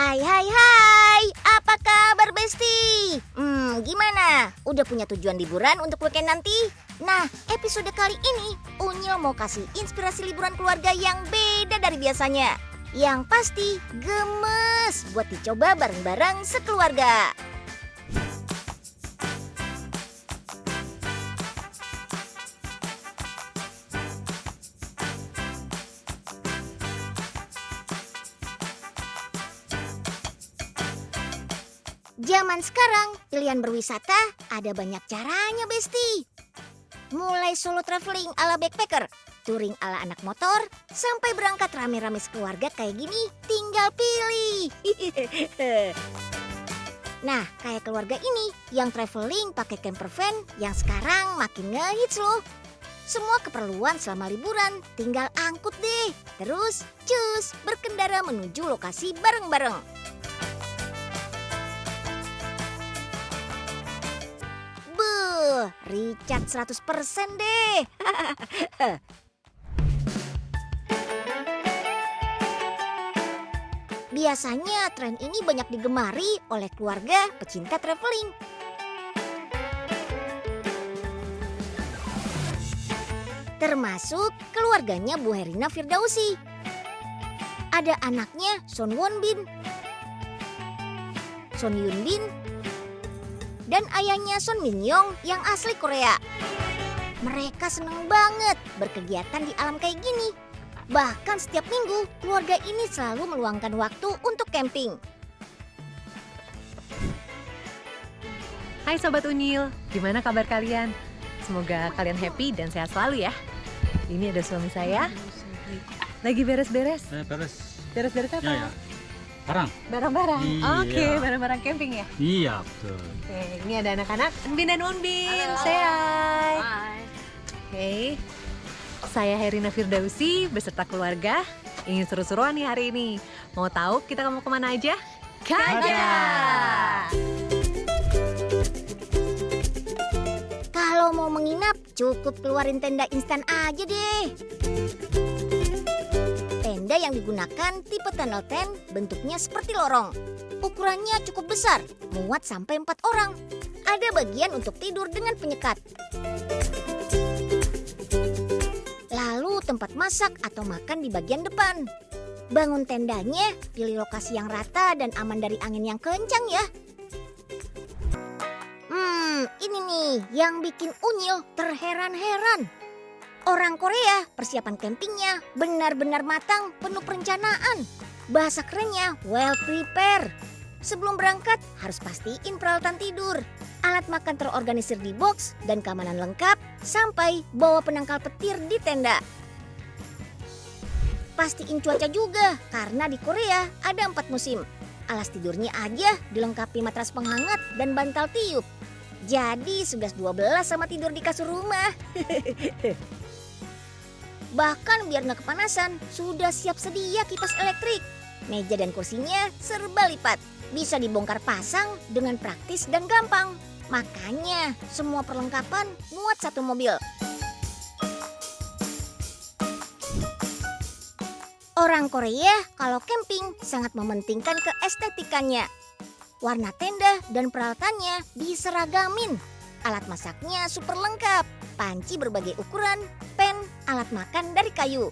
Hai, apa kabar Besti? Gimana? Udah punya tujuan liburan untuk weekend nanti? Nah, episode kali ini Unyil mau kasih inspirasi liburan keluarga yang beda dari biasanya. Yang pasti gemes buat dicoba bareng-bareng sekeluarga. Zaman sekarang, pilihan berwisata ada banyak caranya, Besti. Mulai solo traveling ala backpacker, touring ala anak motor, sampai berangkat rame-rame sekeluarga kayak gini, tinggal pilih. Nah, kayak keluarga ini yang traveling pakai camper van yang sekarang makin ngehits loh. Semua keperluan selama liburan tinggal angkut deh. Terus, cus, berkendara menuju lokasi bareng-bareng. Richard 100% deh. Biasanya tren ini banyak digemari oleh keluarga pecinta traveling. Termasuk keluarganya Bu Herina Firdausi. Ada anaknya Son Won Bin, Son Yun Bin, dan ayahnya Son Min Yong yang asli Korea. Mereka seneng banget berkegiatan di alam kayak gini. Bahkan setiap minggu, keluarga ini selalu meluangkan waktu untuk camping. Hai Sobat Unyil, gimana kabar kalian? Semoga kalian happy dan sehat selalu ya. Ini ada suami saya. Lagi beres-beres. Beres-beres apa? Ya. Barang-barang. Iya. Oke, barang-barang camping ya. Iya, betul. Oke, ini ada anak-anak. Enbin dan Unbin. Halo. Say hi. Hai. Oke. Saya Herina Firdausi beserta keluarga ingin seru-seruan nih hari ini. Mau tahu kita mau kemana aja? Kaja. Kalau mau menginap, cukup keluarin tenda instan aja deh. Tenda yang digunakan tipe tunnel tent bentuknya seperti lorong. Ukurannya cukup besar, muat sampai 4 orang. Ada bagian untuk tidur dengan penyekat. Lalu tempat masak atau makan di bagian depan. Bangun tendanya, pilih lokasi yang rata dan aman dari angin yang kencang ya. Ini nih yang bikin Unyil terheran-heran. Orang Korea persiapan campingnya benar-benar matang, penuh perencanaan. Bahasa kerennya well prepared. Sebelum berangkat harus pastiin peralatan tidur, alat makan terorganisir di box dan keamanan lengkap, sampai bawa penangkal petir di tenda. Pastiin cuaca juga karena di Korea ada 4 musim. Alas tidurnya aja dilengkapi matras penghangat dan bantal tiup. Jadi 11-12 sama tidur di kasur rumah. Bahkan biar nggak kepanasan, sudah siap sedia kipas elektrik. Meja dan kursinya serba lipat. Bisa dibongkar pasang dengan praktis dan gampang. Makanya semua perlengkapan muat satu mobil. Orang Korea kalau camping sangat mementingkan keestetikannya. Warna tenda dan peralatannya diseragamin. Alat masaknya super lengkap. Panci berbagai ukuran, pen, alat makan dari kayu.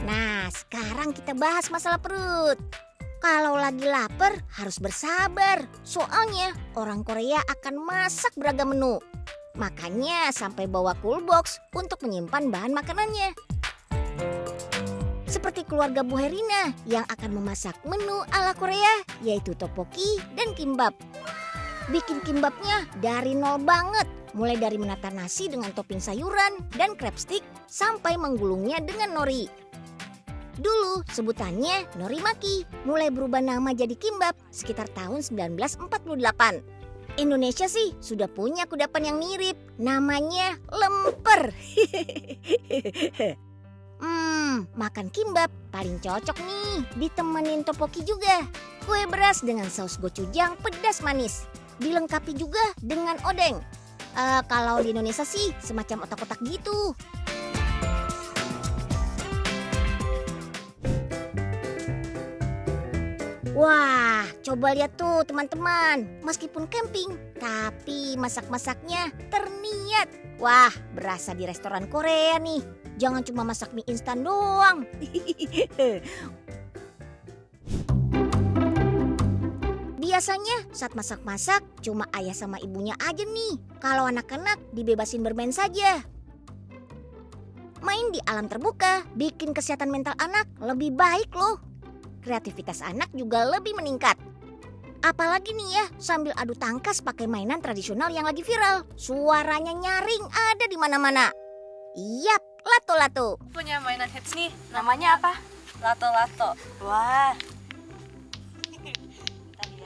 Nah, sekarang kita bahas masalah perut. Kalau lagi lapar harus bersabar. Soalnya orang Korea akan masak beragam menu. Makanya sampai bawa cool box untuk menyimpan bahan makanannya. Seperti keluarga Bu Herina yang akan memasak menu ala Korea, yaitu tteokbokki dan kimbap. Bikin kimbapnya dari nol banget, mulai dari menata nasi dengan topping sayuran dan crab stick sampai menggulungnya dengan nori. Dulu sebutannya nori maki, mulai berubah nama jadi kimbap sekitar tahun 1948. Indonesia sih sudah punya kudapan yang mirip, namanya lemper. Makan kimbap paling cocok nih ditemenin tteokbokki juga. Kue beras dengan saus gochujang pedas manis. Dilengkapi juga dengan odeng. Kalau di Indonesia sih semacam otak-otak gitu. Wah, coba lihat tuh teman-teman. Meskipun camping, tapi masak-masaknya terniat. Wah, berasa di restoran Korea nih. Jangan cuma masak mie instan doang. Biasanya saat masak-masak cuma ayah sama ibunya aja nih. Kalau anak-anak dibebasin bermain saja. Main di alam terbuka bikin kesehatan mental anak lebih baik loh. Kreativitas anak juga lebih meningkat. Apalagi nih ya, sambil adu tangkas pakai mainan tradisional yang lagi viral. Suaranya nyaring ada di mana-mana. Yap, lato-lato. Punya mainan hits nih, namanya apa? Lato-lato. Wah.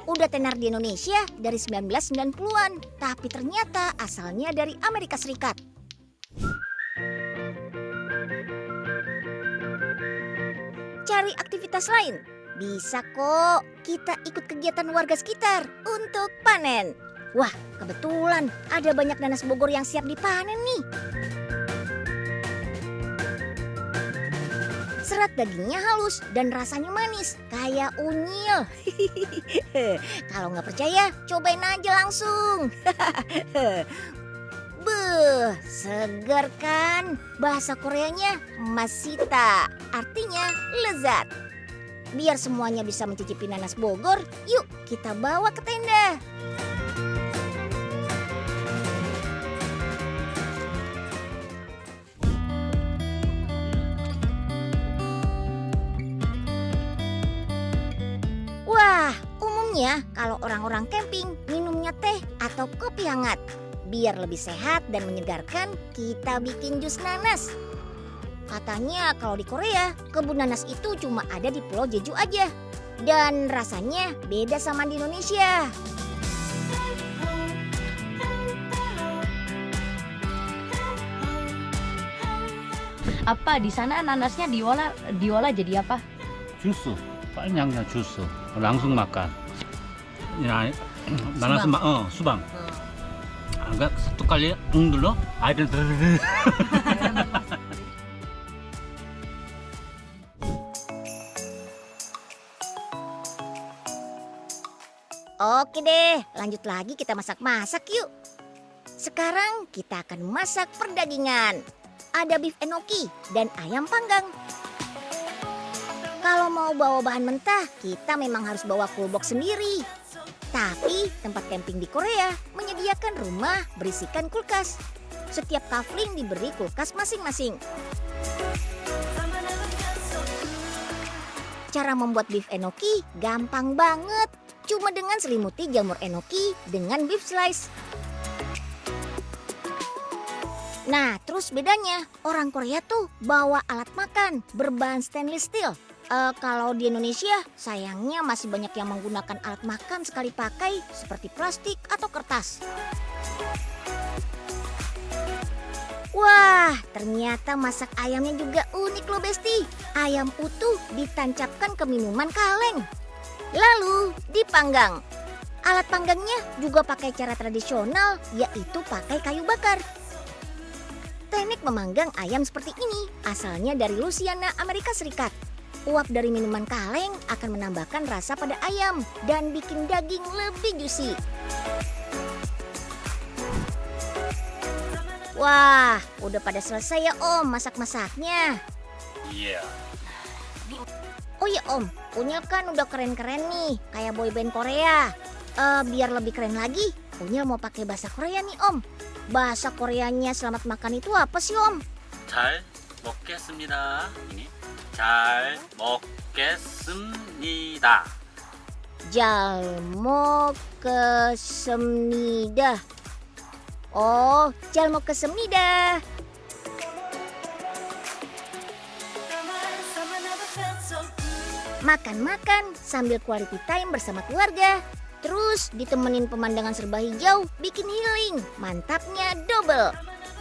Udah tenar di Indonesia dari 1990-an, tapi ternyata asalnya dari Amerika Serikat. Cari aktivitas lain. Bisa kok, kita ikut kegiatan warga sekitar untuk panen. Wah, kebetulan ada banyak nanas Bogor yang siap dipanen nih. Serat dagingnya halus dan rasanya manis, kayak unyil. Kalau nggak percaya, cobain aja langsung. Beuh, seger kan? Bahasa Koreanya masita, artinya lezat. Biar semuanya bisa mencicipi nanas Bogor, yuk kita bawa ke tenda. Wah, umumnya kalau orang-orang camping minumnya teh atau kopi hangat. Biar lebih sehat dan menyegarkan, kita bikin jus nanas. Katanya kalau di Korea, kebun nanas itu cuma ada di Pulau Jeju aja. Dan rasanya beda sama di Indonesia. Apa di sana nanasnya diolah jadi apa? 주스, 빨냥냥 주스. langsung makan. Ya, nanas 수박. Agak satu kali dulu, air Oke deh, lanjut lagi kita masak-masak yuk. Sekarang kita akan masak perdagingan. Ada beef enoki dan ayam panggang. Kalau mau bawa bahan mentah, kita memang harus bawa coolbox sendiri. Tapi tempat camping di Korea menyediakan rumah berisikan kulkas. Setiap kafling diberi kulkas masing-masing. Cara membuat beef enoki gampang banget. Cuma dengan selimuti jamur enoki dengan beef slice. Nah, terus bedanya orang Korea tuh bawa alat makan berbahan stainless steel. Kalau di Indonesia sayangnya masih banyak yang menggunakan alat makan sekali pakai seperti plastik atau kertas. Wah, ternyata masak ayamnya juga unik loh Besti. Ayam utuh ditancapkan ke minuman kaleng. Lalu dipanggang. Alat panggangnya juga pakai cara tradisional, yaitu pakai kayu bakar. Teknik memanggang ayam seperti ini asalnya dari Louisiana, Amerika Serikat. Uap dari minuman kaleng akan menambahkan rasa pada ayam dan bikin daging lebih juicy. Wah, udah pada selesai ya Om masak-masaknya. Iya. Oh iya Om, Unyil kan udah keren-keren nih, kayak boyband Korea. Biar lebih keren lagi, Unyil mau pakai bahasa Korea nih Om. Bahasa Koreanya selamat makan itu apa sih Om? 잘 먹겠습니다. ini 잘 먹겠습니다. 잘먹겠습니다. Oh, 잘먹겠습니다. Makan-makan sambil quality time bersama keluarga. Terus ditemenin pemandangan serba hijau, bikin healing. Mantapnya double.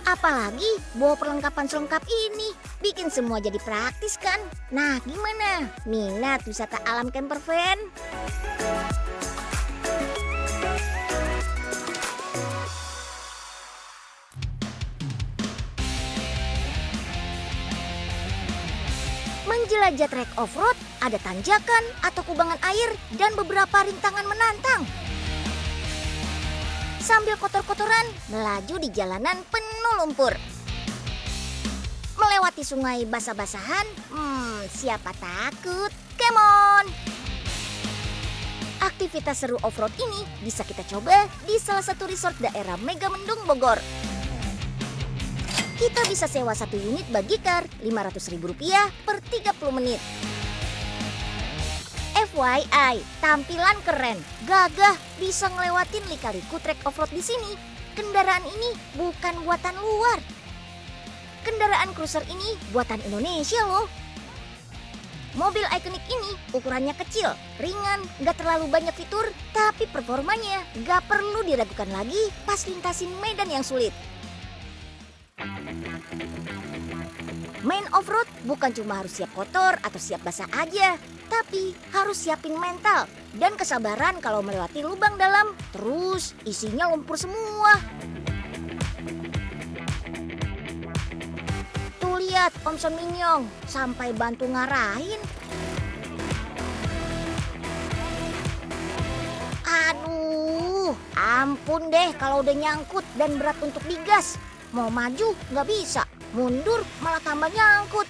Apalagi bawa perlengkapan selengkap ini, bikin semua jadi praktis kan? Nah, gimana? Minat wisata alam camper van? Menjelajah trek off-road, ada tanjakan atau kubangan air dan beberapa rintangan menantang. Sambil kotor-kotoran, melaju di jalanan penuh lumpur. Melewati sungai basah-basahan, siapa takut? Come on! Aktivitas seru off-road ini bisa kita coba di salah satu resort daerah Megamendung, Bogor. Kita bisa sewa 1 unit bagicar Rp500.000 per 30 menit. FYI, tampilan keren, gagah, bisa ngelewatin lika-liku trek off-road di sini. Kendaraan ini bukan buatan luar. Kendaraan cruiser ini buatan Indonesia loh. Mobil ikonik ini ukurannya kecil, ringan, gak terlalu banyak fitur, tapi performanya gak perlu diragukan lagi pas lintasin medan yang sulit. Main off-road bukan cuma harus siap kotor atau siap basah aja, tapi harus siapin mental dan kesabaran kalau melewati lubang dalam, terus isinya lumpur semua. Tuh lihat Om Son Minyong sampai bantu ngarahin. Aduh, ampun deh kalau udah nyangkut dan berat untuk digas. Mau maju nggak bisa, mundur malah tambah nyangkut.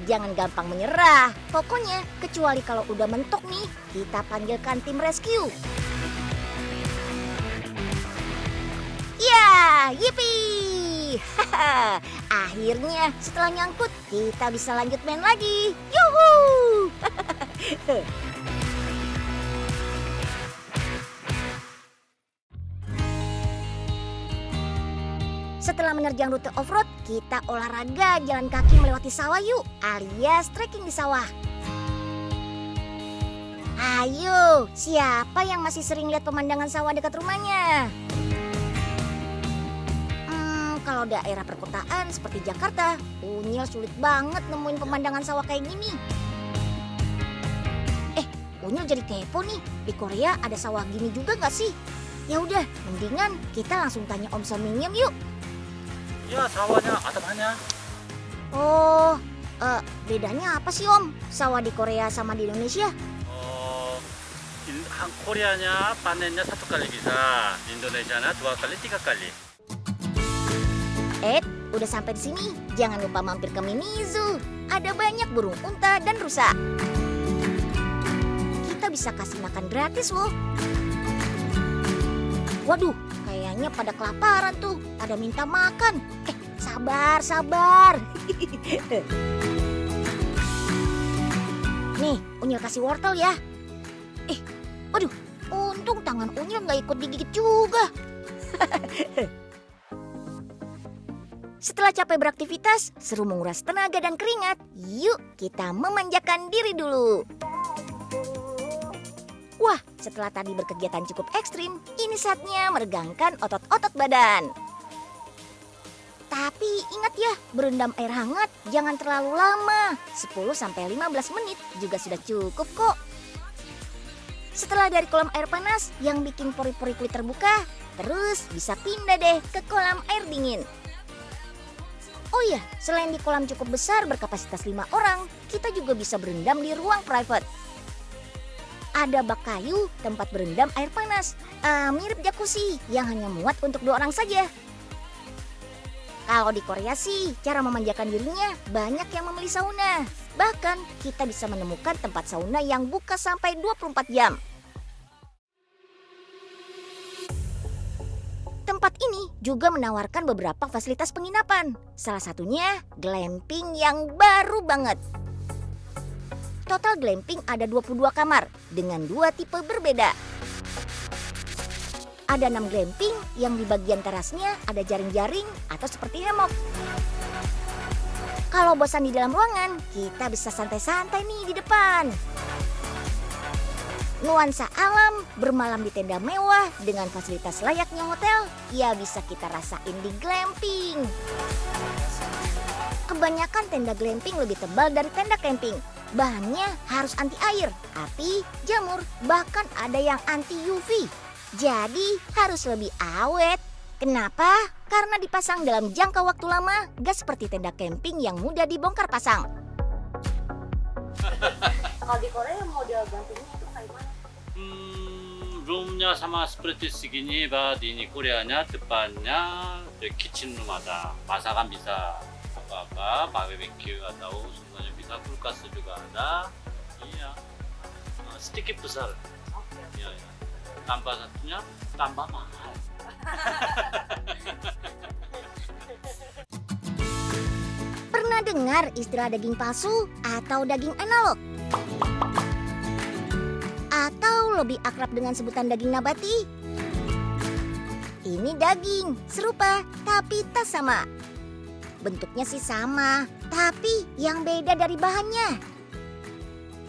Jangan gampang menyerah. Pokoknya kecuali kalau udah mentok nih, kita panggilkan tim rescue. Ya, yippee! Akhirnya setelah nyangkut, kita bisa lanjut main lagi. Yuhu! Setelah menerjang rute off-road, kita olahraga jalan kaki melewati sawah yuk, alias trekking di sawah. Ayo, siapa yang masih sering lihat pemandangan sawah dekat rumahnya? Kalau daerah perkotaan seperti Jakarta, Unyil sulit banget nemuin pemandangan sawah kayak gini. Unyil jadi kepo nih, di Korea ada sawah gini juga nggak sih? Ya udah, mendingan kita langsung tanya Om Son Minyong yuk. Ya, sawahnya ada banyak. Oh, bedanya apa sih Om? Sawah di Korea sama di Indonesia? Koreanya panennya 1 kali bisa, Indonesianya 2 kali, 3 kali. Udah sampai di sini, jangan lupa mampir ke Mini Zoo. Ada banyak burung unta dan rusa. Kita bisa kasih makan gratis loh. Waduh, kayaknya pada kelaparan tuh, pada minta makan. Sabar. Nih, Unyil kasih wortel ya. Waduh, untung tangan Unyil nggak ikut digigit juga. Setelah capek beraktivitas, seru menguras tenaga dan keringat, yuk kita memanjakan diri dulu. Wah, setelah tadi berkegiatan cukup ekstrim, ini saatnya meregangkan otot-otot badan. Tapi ingat ya, berendam air hangat jangan terlalu lama. 10-15 menit juga sudah cukup kok. Setelah dari kolam air panas yang bikin pori-pori kulit terbuka, terus bisa pindah deh ke kolam air dingin. Oh iya, selain di kolam cukup besar berkapasitas 5 orang, kita juga bisa berendam di ruang private. Ada bak kayu tempat berendam air panas, mirip jacuzzi yang hanya muat untuk 2 orang saja. Kalau di Korea sih, cara memanjakan dirinya banyak yang memilih sauna. Bahkan kita bisa menemukan tempat sauna yang buka sampai 24 jam. Tempat ini juga menawarkan beberapa fasilitas penginapan. Salah satunya glamping yang baru banget. Total glamping ada 22 kamar dengan 2 tipe berbeda. Ada 6 glamping yang di bagian terasnya ada jaring-jaring atau seperti hammock. Kalau bosan di dalam ruangan, kita bisa santai-santai nih di depan. Nuansa alam, bermalam di tenda mewah dengan fasilitas layaknya hotel, ya bisa kita rasain di glamping. Kebanyakan tenda glamping lebih tebal dari tenda camping. Bahannya harus anti air, api, jamur, bahkan ada yang anti UV. Jadi harus lebih awet. Kenapa? Karena dipasang dalam jangka waktu lama, gak seperti tenda camping yang mudah dibongkar pasang. Kalau di Korea model gantinya itu kayak mana? Roomnya sama seperti segini, di Koreanya depannya kitchen room ada, masakan bisa apa-apa, barbecue atau semuanya bisa, kulkas juga ada. Iya, sedikit besar. Iya, iya. Tambah satunya, tambah mahal. Pernah dengar istilah daging palsu atau daging analog? Atau lebih akrab dengan sebutan daging nabati? Ini daging, serupa tapi tak sama. Bentuknya sih sama, tapi yang beda dari bahannya.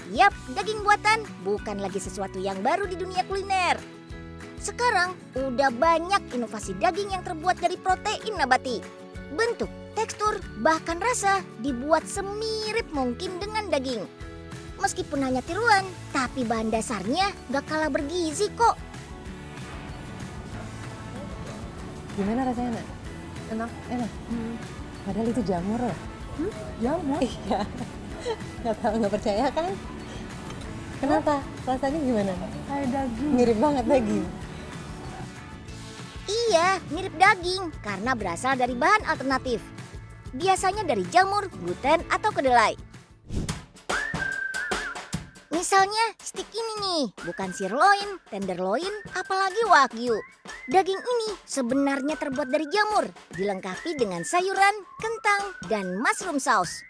Yap, daging buatan bukan lagi sesuatu yang baru di dunia kuliner. Sekarang udah banyak inovasi daging yang terbuat dari protein nabati. Bentuk, tekstur, bahkan rasa dibuat semirip mungkin dengan daging. Meskipun hanya tiruan, tapi bahan dasarnya gak kalah bergizi kok. Gimana rasanya, Nak? Enak. Enak. Padahal itu jamur loh. Jamur? Iya. Nggak tahu, nggak percaya kan? Kenapa? Rasanya gimana? Kayak daging. Mirip banget daging. Iya, mirip daging karena berasal dari bahan alternatif. Biasanya dari jamur, gluten, atau kedelai. Misalnya stik ini nih, bukan sirloin, tenderloin, apalagi wagyu. Daging ini sebenarnya terbuat dari jamur, dilengkapi dengan sayuran, kentang, dan mushroom sauce.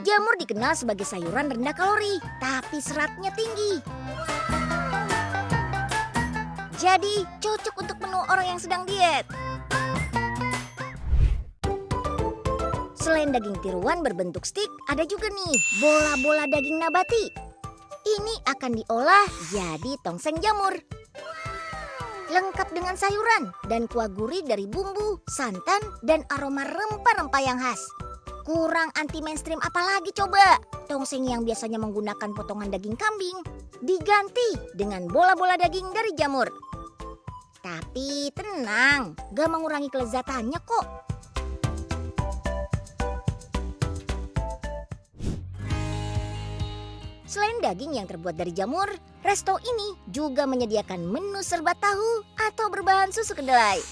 Jamur dikenal sebagai sayuran rendah kalori, tapi seratnya tinggi. Jadi cocok untuk menu orang yang sedang diet. Selain daging tiruan berbentuk stik, ada juga nih bola-bola daging nabati. Ini akan diolah jadi tongseng jamur. Lengkap dengan sayuran dan kuah gurih dari bumbu, santan, dan aroma rempah-rempah yang khas. Kurang anti mainstream apalagi coba? Tongseng yang biasanya menggunakan potongan daging kambing diganti dengan bola-bola daging dari jamur. Tapi tenang, gak mengurangi kelezatannya kok. Selain daging yang terbuat dari jamur, resto ini juga menyediakan menu serba tahu atau berbahan susu kedelai.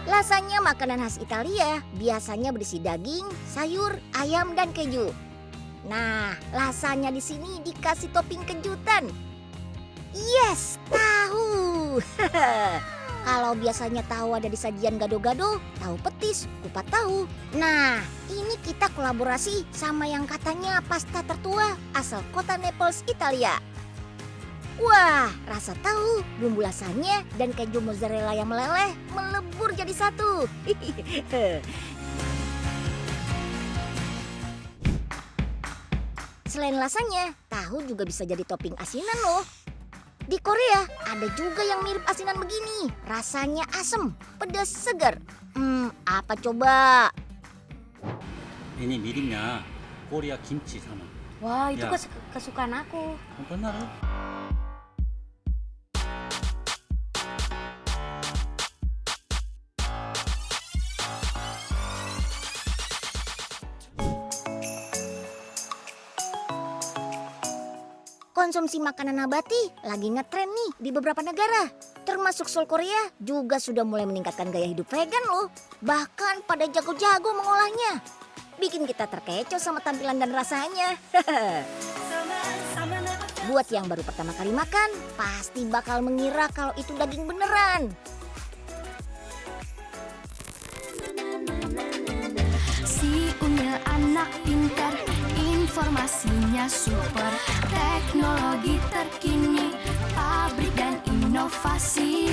Lasagna makanan khas Italia biasanya berisi daging, sayur, ayam, dan keju. Nah, lasagna di sini dikasih topping kejutan. Yes, tahu. Kalau biasanya tahu ada di sajian gado-gado, tahu petis, kupat tahu. Nah, ini kita kolaborasi sama yang katanya pasta tertua asal kota Naples, Italia. Wah, rasa tahu, bumbu lasagna, dan keju mozzarella yang meleleh melebur jadi satu. Selain lasagna, tahu juga bisa jadi topping asinan loh. Di Korea ada juga yang mirip asinan begini, rasanya asem, pedas, segar. Apa coba? Ini miripnya Korea kimchi sama. Wah, itu Ya. kesukaan aku. Benar. Konsumsi makanan nabati lagi ngetren nih di beberapa negara. Termasuk Seoul, Korea juga sudah mulai meningkatkan gaya hidup vegan loh. Bahkan pada jago-jago mengolahnya. Bikin kita terkecoh sama tampilan dan rasanya. Buat yang baru pertama kali makan, pasti bakal mengira kalau itu daging beneran. Si Unyil anak pintar, informasinya super, teknologi terkini, pabrik dan inovasi.